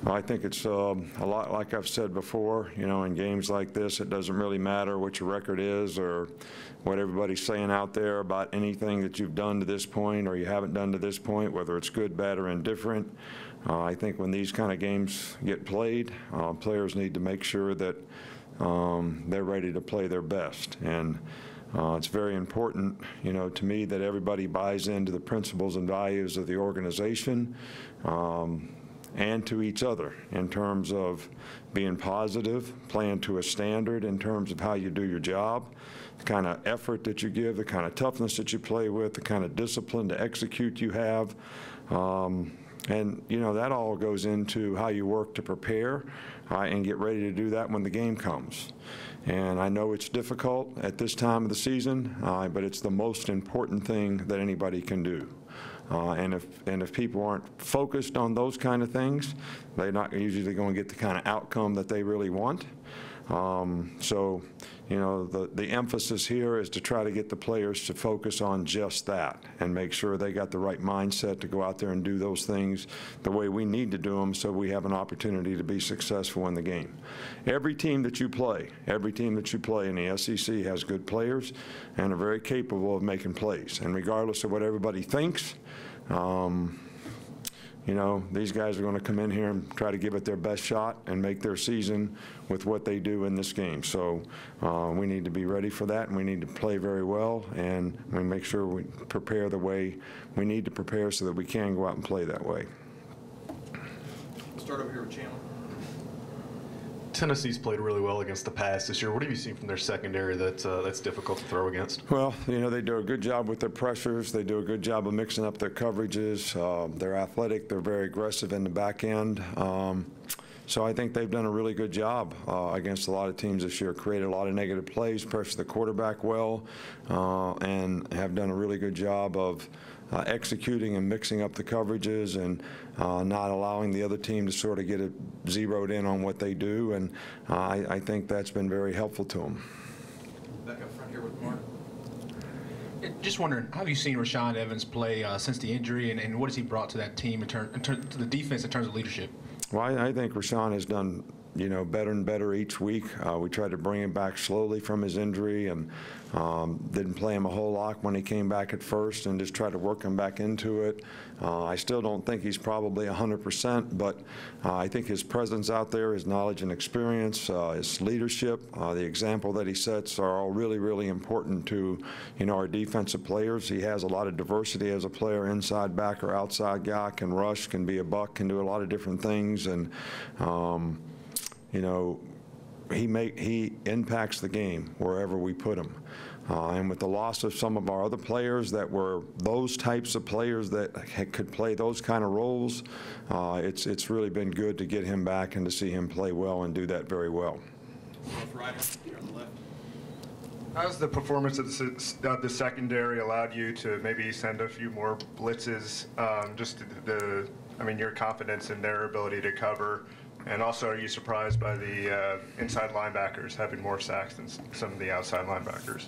I think it's a lot like I've said before, you know, in games like this, it doesn't really matter what your record is or what everybody's saying out there about anything that you've done to this point or you haven't done to this point, whether it's good, bad, or indifferent. I think when these kind of games get played, players need to make sure that they're ready to play their best. And it's very important, you know, to me that everybody buys into the principles and values of the organization and to each other in terms of being positive, playing to a standard in terms of how you do your job, the kind of effort that you give, the kind of toughness that you play with, the kind of discipline to execute you have. And, you know, that all goes into how you work to prepare and get ready to do that when the game comes. And I know it's difficult at this time of the season, but it's the most important thing that anybody can do. And if people aren't focused on those kind of things, they're not usually going to get the kind of outcome that they really want. So, you know, the emphasis here is to try to get the players to focus on just that and make sure they got the right mindset to go out there and do those things the way we need to do them so we have an opportunity to be successful in the game. Every team that you play in the SEC has good players and are very capable of making plays. And regardless of what everybody thinks, you know, these guys are going to come in here and try to give it their best shot and make their season with what they do in this game. So we need to be ready for that, and we need to play very well, and we make sure we prepare the way we need to prepare so that we can go out and play that way. We'll start over here with Chandler. Tennessee's played really well against the pass this year. What have you seen from their secondary that's difficult to throw against? Well, you know, they do a good job with their pressures. They do a good job of mixing up their coverages. They're athletic. They're very aggressive in the back end. So I think they've done a really good job against a lot of teams this year, created a lot of negative plays, pressured the quarterback well, and have done a really good job of executing and mixing up the coverages and not allowing the other team to sort of get it zeroed in on what they do. And I think that's been very helpful to them. Back up front here with Mark. Just wondering, how have you seen Rashaan Evans play since the injury, and what has he brought to that team to the defense in terms of leadership? Well, I think Rashaan has done, you know, better and better each week. We tried to bring him back slowly from his injury and didn't play him a whole lot when he came back at first and just tried to work him back into it. I still don't think he's probably 100%, but I think his presence out there, his knowledge and experience, his leadership, the example that he sets are all really, really important to, you know, our defensive players. He has a lot of diversity as a player, inside back or outside guy, can rush, can be a buck, can do a lot of different things. And you know, he impacts the game wherever we put him. And with the loss of some of our other players that were those types of players that could play those kind of roles, it's really been good to get him back and to see him play well and do that very well. Here on the left. How's the performance of the secondary allowed you to maybe send a few more blitzes? I mean, your confidence in their ability to cover. And also, are you surprised by the inside linebackers having more sacks than some of the outside linebackers?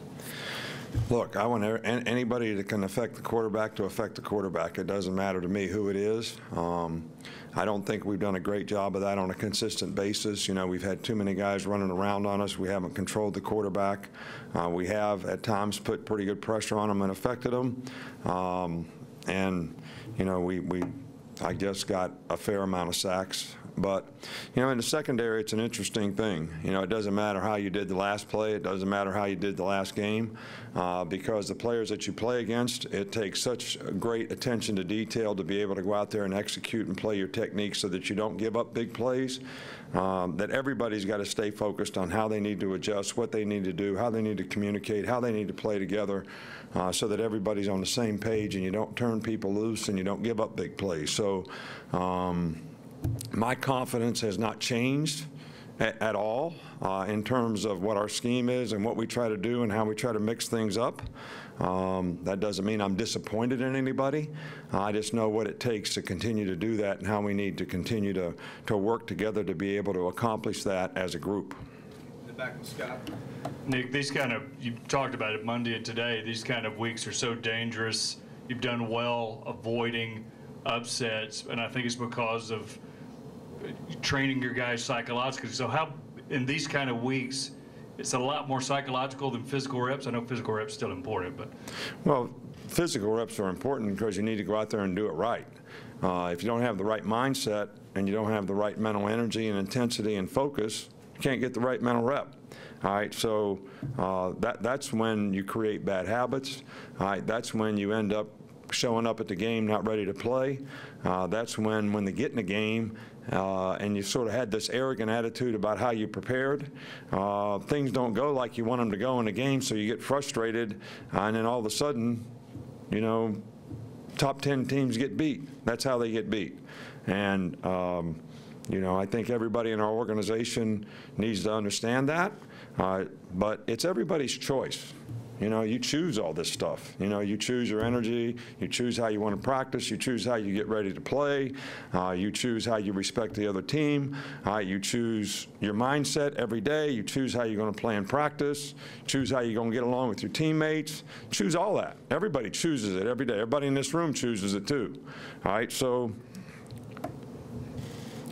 Look, I want anybody that can affect the quarterback to affect the quarterback. It doesn't matter to me who it is. I don't think we've done a great job of that on a consistent basis. You know, we've had too many guys running around on us. We haven't controlled the quarterback. We have, at times, put pretty good pressure on them and affected them. And, you know, I just got a fair amount of sacks. But, you know, in the secondary, it's an interesting thing. You know, it doesn't matter how you did the last play. It doesn't matter how you did the last game because the players that you play against, it takes such great attention to detail to be able to go out there and execute and play your technique so that you don't give up big plays, that everybody's got to stay focused on how they need to adjust, what they need to do, how they need to communicate, how they need to play together so that everybody's on the same page and you don't turn people loose and you don't give up big plays. So, my confidence has not changed at all in terms of what our scheme is and what we try to do and how we try to mix things up. That doesn't mean I'm disappointed in anybody. I just know what it takes to continue to do that and how we need to continue to work together to be able to accomplish that as a group. In the back with Scott. Nick, you talked about it Monday and today, these kind of weeks are so dangerous. You've done well avoiding upsets, and I think it's because of training your guys psychologically. So how, in these kind of weeks, it's a lot more psychological than physical reps? I know physical reps still important, but. Well, physical reps are important because you need to go out there and do it right. If you don't have the right mindset and you don't have the right mental energy and intensity and focus, you can't get the right mental rep. All right, so that's when you create bad habits. All right, that's when you end up showing up at the game not ready to play. That's when they get in the game and you sort of had this arrogant attitude about how you prepared, things don't go like you want them to go in the game, so you get frustrated, and then all of a sudden, you know, top 10 teams get beat. That's how they get beat. And, you know, I think everybody in our organization needs to understand that, but it's everybody's choice. You know, you choose all this stuff. You know, you choose your energy, you choose how you want to practice, you choose how you get ready to play, you choose how you respect the other team, you choose your mindset every day, you choose how you're going to play in practice, choose how you're going to get along with your teammates, choose all that. Everybody chooses it every day. Everybody in this room chooses it too. All right, so,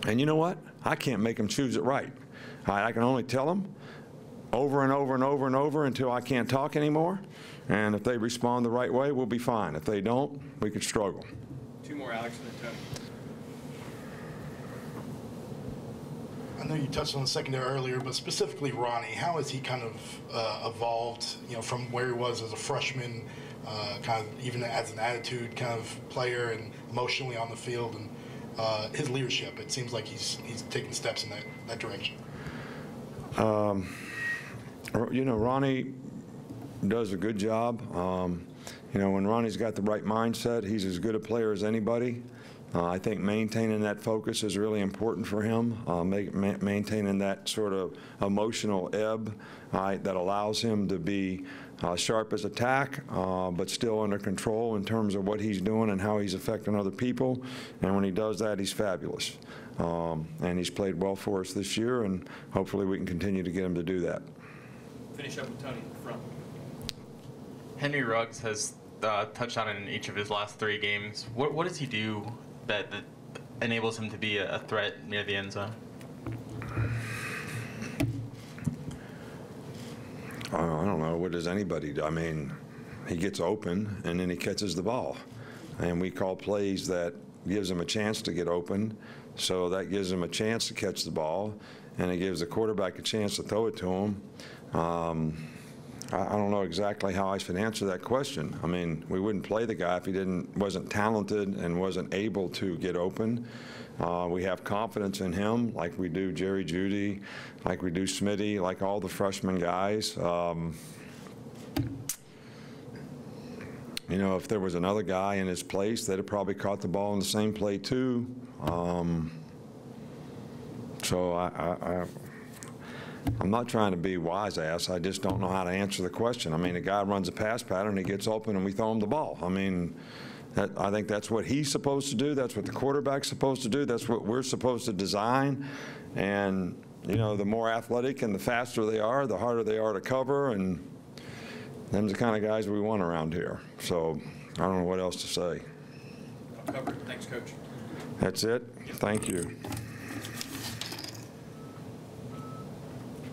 and you know what? I can't make them choose it right. All right, I can only tell them over and over and over and over until I can't talk anymore. And if they respond the right way, we'll be fine. If they don't, we could struggle. Two more, Alex, and then Tony. I know you touched on the secondary earlier, but specifically Ronnie, how has he kind of evolved, you know, from where he was as a freshman, kind of even as an attitude kind of player and emotionally on the field, and his leadership? It seems like he's taking steps in that direction. You know, Ronnie does a good job. You know, when Ronnie's got the right mindset, he's as good a player as anybody. I think maintaining that focus is really important for him, maintaining that sort of emotional ebb that allows him to be sharp as a tack, but still under control in terms of what he's doing and how he's affecting other people. And when he does that, he's fabulous. And he's played well for us this year, and hopefully we can continue to get him to do that. Finish up with Tony in the front. Henry Ruggs has touched on it in each of his last 3 games. What does he do that enables him to be a threat near the end zone? I don't know. What does anybody do? I mean, he gets open, and then he catches the ball. And we call plays that gives him a chance to get open, so that gives him a chance to catch the ball, and it gives the quarterback a chance to throw it to him. I don't know exactly how I should answer that question. I mean, we wouldn't play the guy if he wasn't talented and wasn't able to get open. We have confidence in him, like we do Jerry Jeudy, like we do Smitty, like all the freshman guys. You know, if there was another guy in his place, they'd have probably caught the ball in the same play too. So I'm not trying to be wise ass. I just don't know how to answer the question. I mean, a guy runs a pass pattern, he gets open, and we throw him the ball. I mean, I think that's what he's supposed to do. That's what the quarterback's supposed to do. That's what we're supposed to design. And, you know, the more athletic and the faster they are, the harder they are to cover. And them's the kind of guys we want around here. So I don't know what else to say. I'll cover it. Thanks, Coach. That's it. Thank you.